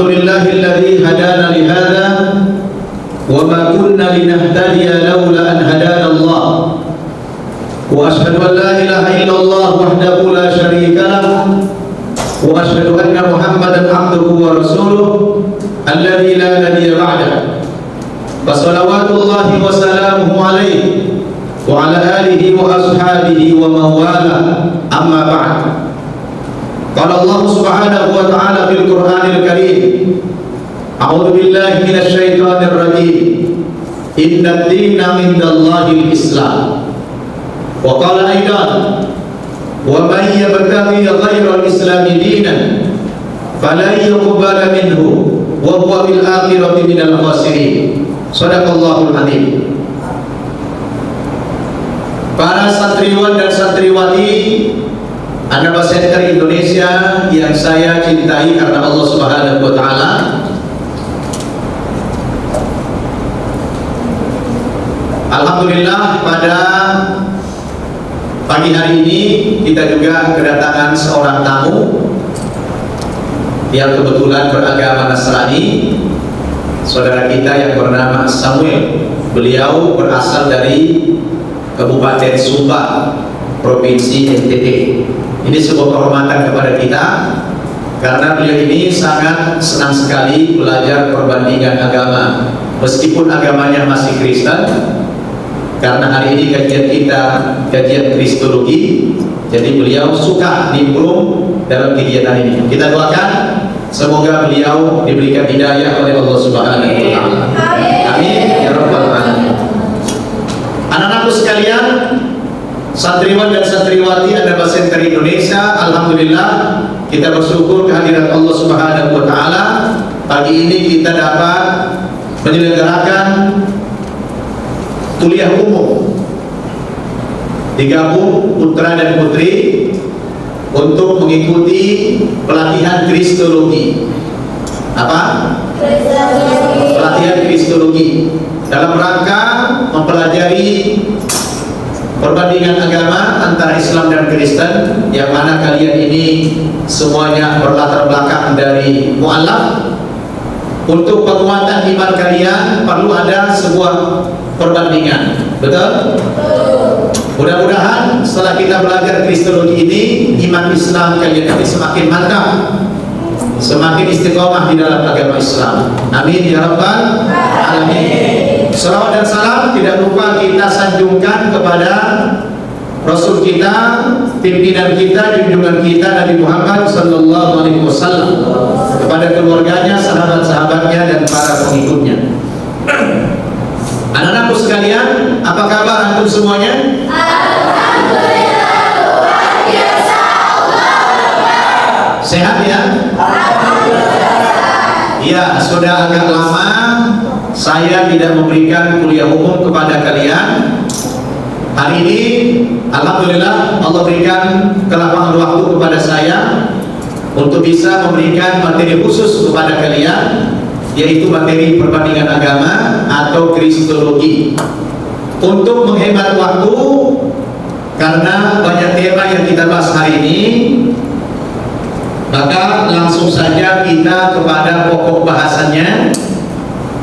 Alhamdulillahilladzi hadana li hadza wa ma kunna linahtadiya laula an hadana Allah. Wa asyhadu an la ilaha illallah wahdahu la syarika lah wa asyhadu anna Muhammadan abduhu wa rasuluh alladzi la nabiyya ba'da. Wa salawatullahi wa salamuhu alaihi wa ala alihi wa ashabihi wa mawala, amma ba'd. Qala Allah subhanahu wa ta'ala fil Qur'anil Karim, a'udzu billahi minasy syaithanir rajim, innad dina indallahil Islam. Wa qala aidan, wa man yabtaghi ghayral islami dinan falan yuqbala minhu wa huwa fil akhirati minal khasirin. Shadaqallahul azim. Para santriwan dan santriwati Anaba Center Indonesia yang saya cintai karena Allah Subhanahu wa taala. Alhamdulillah, pada pagi hari ini kita juga kedatangan seorang tamu yang kebetulan beragama Nasrani, saudara kita yang bernama Samuel. Beliau berasal dari Kabupaten Sumba, Provinsi NTT. Ini sebuah kehormatan kepada kita karena beliau ini sangat senang sekali belajar perbandingan agama meskipun agamanya masih Kristen. Karena hari ini kajian kita kajian Kristologi, jadi beliau suka nimbrung dalam kegiatan ini. Kita doakan semoga beliau diberikan hidayah oleh Allah Subhanahu wa taala. Amin ya rabbal alamin. Anak-anakku sekalian, santriwan dan santriwati Anaba Center Indonesia, alhamdulillah kita bersyukur kehadiran Allah Subhanahu wa taala. Pagi ini kita dapat menyelenggarakan kuliah umum, digabung putra dan putri untuk mengikuti pelatihan Kristologi. Apa? Pelatihan Kristologi dalam rangka mempelajari perbandingan agama antara Islam dan Kristen, yang mana kalian ini semuanya berlatar belakang dari mu'alaf. Untuk penguatan iman kalian perlu ada sebuah perbandingan, betul? Mudah-mudahan setelah kita belajar Kristologi ini, iman Islam kalian ini semakin mantap, semakin istiqomah di dalam agama Islam. Amin ya rabbal alamin. Salawat dan salam tidak lupa kita sanjungkan kepada Rasul kita, pimpinan kita, junjungan kita Nabi Muhammad sallallahu alaihi wasallam, kepada keluarganya, sahabat-sahabatnya dan para pengikutnya. Anak-anakku sekalian, apa kabar antum semuanya? Alhamdulillah, luar biasa, Allah Akbar. Sehat ya? Alhamdulillah. Ya, sudah agak lama saya tidak memberikan kuliah umum kepada kalian. Hari ini alhamdulillah Allah berikan kelapangan waktu kepada saya untuk bisa memberikan materi khusus kepada kalian, yaitu materi perbandingan agama atau Kristologi. Untuk menghemat waktu, karena banyak tema yang kita bahas hari ini, maka langsung saja kita kepada pokok bahasannya.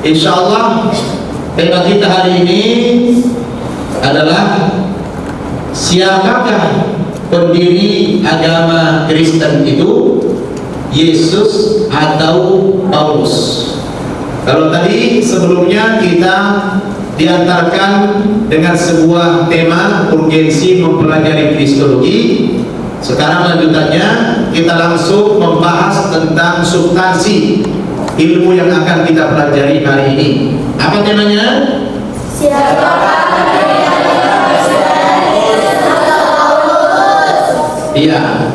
Insya Allah tema kita hari ini adalah siapakah pendiri agama Kristen itu, Yesus atau Paulus? Kalau tadi sebelumnya kita diantarkan dengan sebuah tema urgensi mempelajari Kristologi, sekarang lanjutannya kita langsung membahas tentang substansi ilmu yang akan kita pelajari hari ini. Apa temanya? Siapakah pendiri agama Kristen, Yesus atau Paulus? Iya.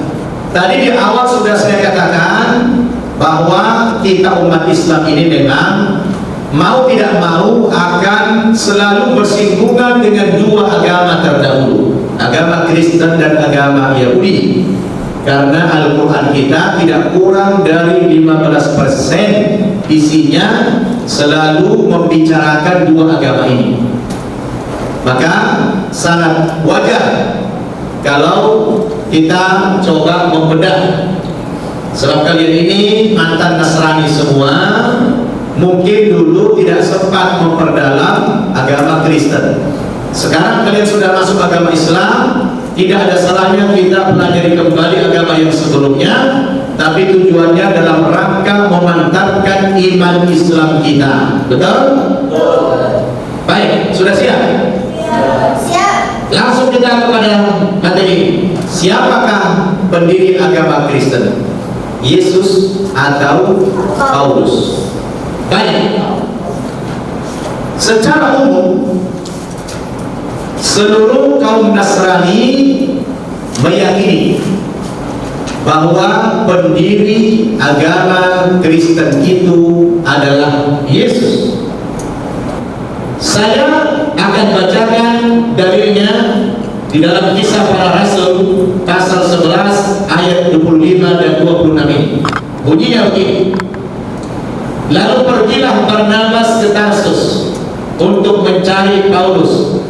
Tadi di awal sudah saya katakan bahwa kita umat Islam ini memang mau tidak mau akan selalu bersinggungan dengan dua agama terdahulu, agama Kristen dan agama Yahudi. Karena Al-Quran kita tidak kurang dari 15% isinya selalu membicarakan dua agama ini. Maka sangat wajar kalau kita coba membedah Sebab kalian ini mantan Nasrani semua, mungkin dulu tidak sempat memperdalam agama Kristen. Sekarang kalian sudah masuk agama Islam, tidak ada salahnya kita pelajari kembali agama yang sebelumnya, tapi tujuannya dalam rangka memantapkan iman Islam kita. Betul? Baik, sudah siap? Siap. Langsung kita kepada materi. Siapakah pendiri agama Kristen? Yesus atau Paulus? Baik. Secara umum, seluruh kaum Nasrani meyakini bahwa pendiri agama Kristen itu adalah Yesus. Saya akan bacakan dalilnya di dalam Kisah Para Rasul pasal 11 ayat 25 dan 26 ini. Bunyinya begini: lalu pergilah Barnabas ke Tarsus untuk mencari Paulus,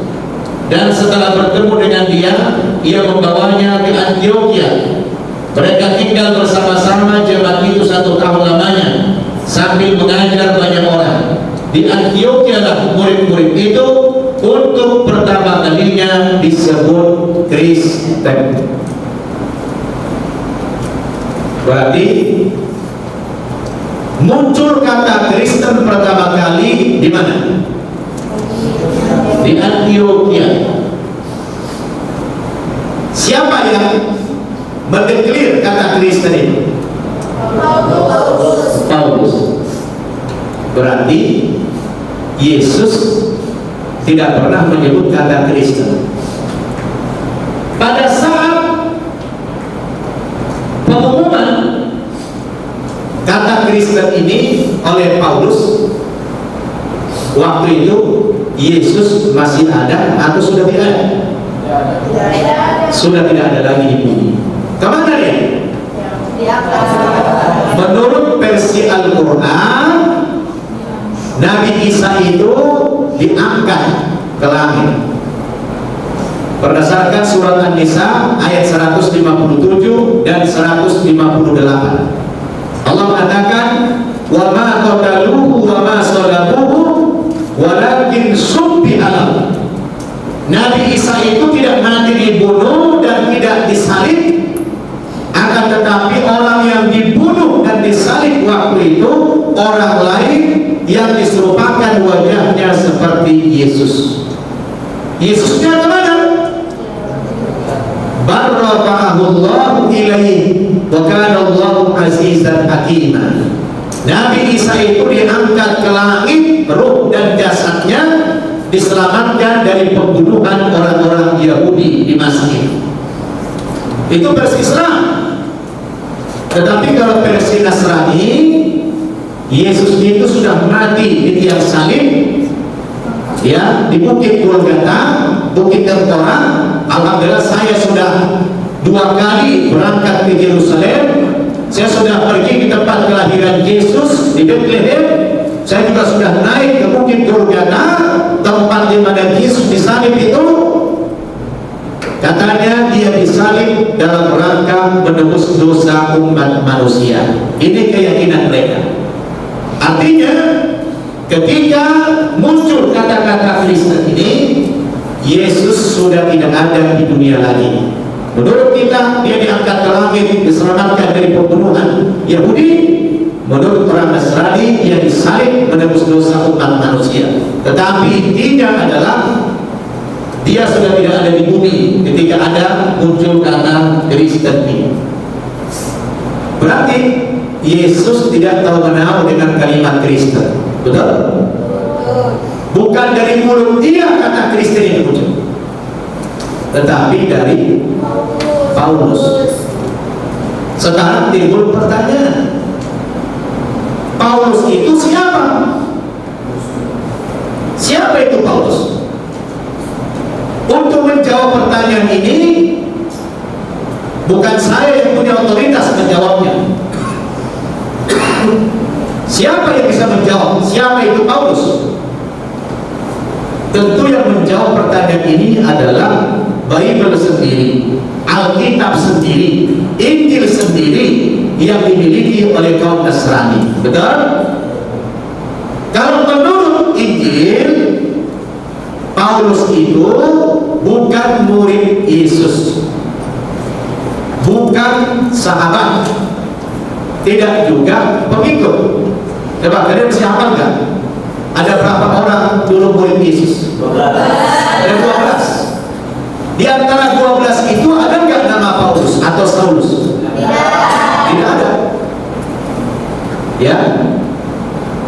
dan setelah bertemu dengan dia, ia membawanya ke Antioquia. Mereka tinggal bersama-sama jemaat itu 1 tahun lamanya, sambil mengajar banyak orang. Di Antioquia lah murid-murid itu untuk pertama kalinya disebut Kristen. Berarti muncul kata Kristen pertama kali di mana? Di Antioquia. Siapa yang mendeklir kata Kristen itu? Paulus. Berarti Yesus tidak pernah menyebut kata Kristen. Pada saat pengumuman kata Kristen ini oleh Paulus, waktu itu Yesus masih ada atau sudah tidak ada? Sudah tidak ada lagi di bumi. Kemana dia? Menurut versi Al-Quran, Nabi Isa itu diangkat ke langit. Berdasarkan surat An-Nisa ayat 157 dan 158, Allah mengatakan, wa ma qataluhu wa ma salabuhu walakin subbiha lahu. Nabi Isa itu tidak mati dibunuh dan tidak disalib, akan tetapi orang yang dibunuh dan disalib waktu itu orang lain yang diserupakan wajahnya seperti Yesus. Yesusnya kemana? Barrafa'ahullahu ilaihi wa kana Allahu azizan hakima. Nabi Isa itu diangkat ke langit, ruh dan jasadnya diselamatkan dari pembunuhan orang-orang Yahudi di masa itu. Itu versi Islam. Tetapi kalau versi Nasrani, Yesus itu sudah mati di tiang salib, ya, di Bukit Golgota, Bukit Tengkorak. Alhamdulillah saya sudah 2 kali berangkat ke Yerusalem. Saya sudah pergi ke tempat kelahiran Yesus di Bethlehem. Saya juga sudah naik ke Bukit Golgota, tempat di mana Yesus disalib itu. Katanya dia disalib dalam rangka menebus dosa umat manusia. Ini keyakinan mereka. Artinya ketika muncul kata-kata Kristen ini, Yesus sudah tidak ada di dunia lagi. Menurut kita dia diangkat ke langit, diselamatkan dari pembunuhan Yahudi. Menurut orang Nasrani dia disalib menebus dosa umat manusia. Tetapi intinya adalah dia sudah tidak ada di bumi ketika ada muncul kata Kristen ini. Berarti Yesus tidak tahu menau dengan kalimat Kristen. Betul? Bukan dari mulut dia kata Kristen itu muncul, tetapi dari Paulus. Sekarang timbul pertanyaan, Paulus itu siapa? Siapa itu Paulus? Untuk menjawab pertanyaan ini, bukan saya yang punya otoritas menjawabnya. Siapa yang bisa menjawab siapa itu Paulus? Tentu yang menjawab pertanyaan ini adalah Bible sendiri, Alkitab sendiri, Injil sendiri, yang dimiliki oleh kaum Nasrani. Betul? Kalau menurut Injil, Paulus itu bukan murid Yesus, bukan sahabat, tidak juga pengikut. Coba kalian siapa enggak? Ada berapa orang dulu murid Yesus? 12. Ada 12. Di antara 12 itu ada enggak nama Paulus atau Saulus? Tidak ada. Ya.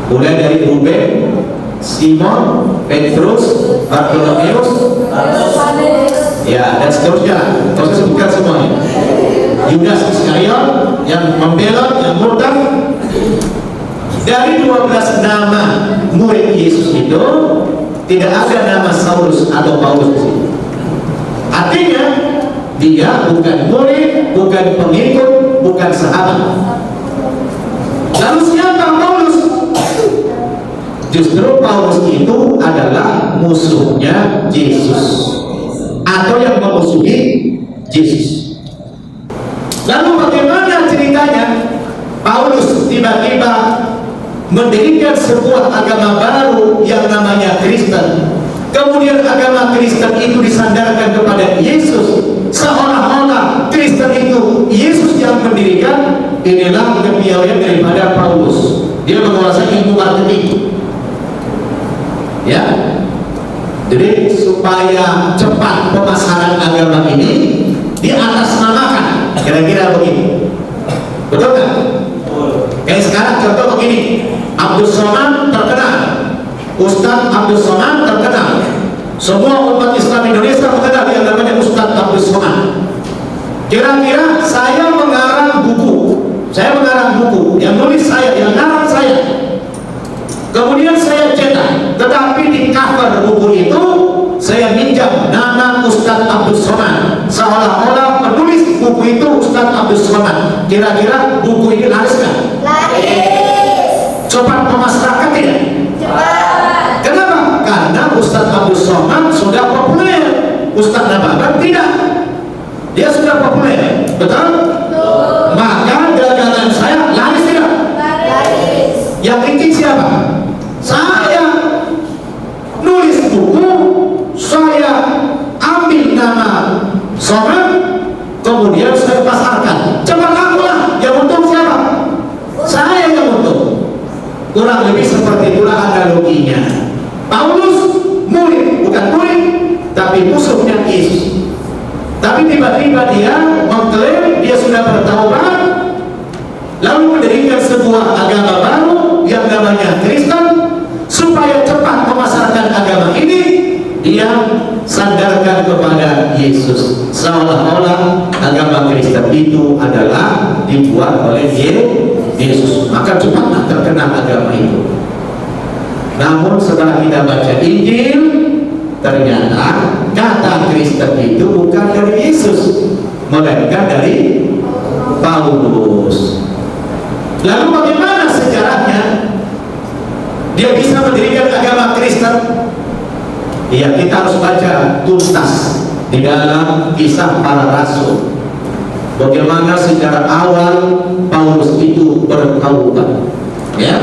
Mulai dari Ruben, Simon, Petrus, Bartolomeus, ya, dan seterusnya. Terus sebutkan semuanya. Yudas Iskariot yang membelot, yang murtad. Dari 12 nama murid Yesus itu tidak ada nama Saulus atau Paulus di situ. Artinya dia bukan murid, bukan pengikut, bukan sahabat. Lalu siapa Paulus? Justru Paulus itu adalah musuhnya Yesus, atau yang memusuhi Yesus. Lalu bagaimana ceritanya Paulus tiba-tiba mendirikan sebuah agama baru yang namanya Kristen? Kemudian agama Kristen itu disandarkan kepada Yesus, seolah-olah Kristen itu Yesus yang mendirikan. Inilah kepiawaian daripada Paulus. Dia menguasai ilmu marketing. Ya, jadi supaya cepat pemasaran agama ini diatasnamakan, kira-kira begitu. Betul kan? Kayak sekarang contoh begini, Abdul Somad terkenal, Ustadz Abdul Somad terkenal, semua umat Islam Indonesia mengenal yang namanya Ustadz Abdul Somad. Kira-kira saya mengarang buku, yang nulis saya, yang ngarang saya. Kemudian saya cetak, tetapi di cover buku itu saya minjam nama Ustadz Abdul Somad, seolah-olah penulis buku itu Ustadz Abdul Somad. Kira-kira buku ini laris nggak? Laris. Cepat pemasaran tidak? Cepat. Kenapa? Karena Ustadz Abdul Somad sudah populer, Ustadz Nababan tidak. Dia sudah populer, betul? Maka dagangan saya laris tidak? Laris. Yang bikin siapa? Saya. Nulis buku, saya ambil nama Somad, kemudian saya pasarkan. Cepat lakulah, yang untung siapa? Saya yang untung. Kurang lebih seperti itulah analoginya. Paulus murid, bukan murid, tapi musuhnya Yesus. Tapi tiba-tiba dia mengklaim dia sudah bertaubat, lalu mendirikan sebuah agama baru yang namanya Kristen. Supaya cepat memasarkan agama ini, dia sandarkan kepada Yesus, seolah-olah agama Kristen itu adalah dibuat oleh Yesus. Maka cepatlah terkenal agama itu. Namun setelah kita baca Injil, ternyata kata Kristen itu bukan dari Yesus, melainkan dari Paulus. Lalu bagaimana sejarahnya dia bisa mendirikan agama Kristen? Ya, kita harus baca tuntas di dalam Kisah Para Rasul bagaimana sejarah awal Paulus itu bertaubat. Ya,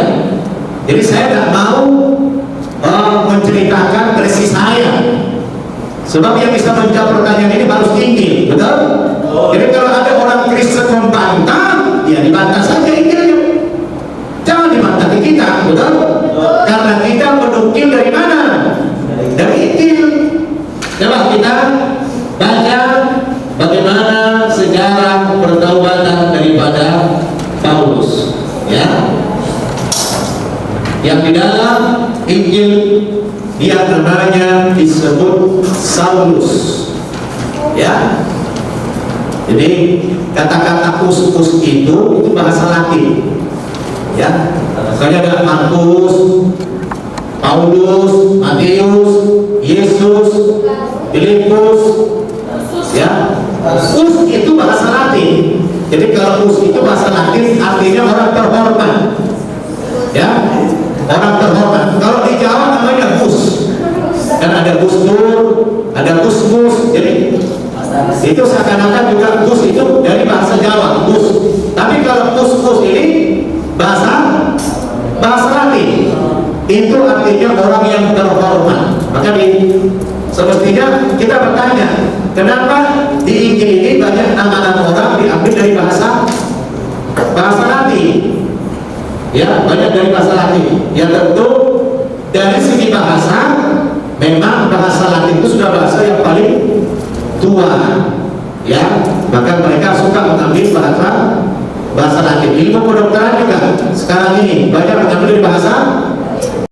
jadi saya tidak mau menceritakan versi saya, sebab yang bisa menjawab pertanyaan ini harus Injil, betul? Jadi kalau ada orang Kristen membantah, ya dibantah saja Injilnya, jangan dibantah kita, betul? Karena kita menukil dari mana? Dari Injil. Coba kita baca bagaimana sejarah pertaubatan daripada Paulus, ya. Yang di dalam Injil dia namanya disebut Saulus, ya. Jadi kata-kata kus itu bahasa Latin, ya. Makanya ada Markus, Paulus, Matius, Yesus, Filipus, ya. Us itu bahasa Latin. Jadi kalau us itu bahasa Latin artinya orang terhormat, ya. Orang terhormat. Kalau di Jawa namanya Gus, kan ada Gus Dur, ada Gus Mus. Jadi itu seakan-akan juga Gus itu dari bahasa Jawa, Gus. Tapi kalau Gus bahasa Latin. Itu artinya orang yang terhormat. Maka semestinya kita bertanya, kenapa di Injil ini banyak nama-nama orang diambil dari bahasa Latin? Ya, banyak dari bahasa Latin. Ya tentu dari segi bahasa, memang bahasa Latin itu sudah bahasa yang paling tua. Ya, maka mereka suka mengambil bahasa Latin. Ilmu kedokteran juga sekarang ini banyak mengambil dari bahasa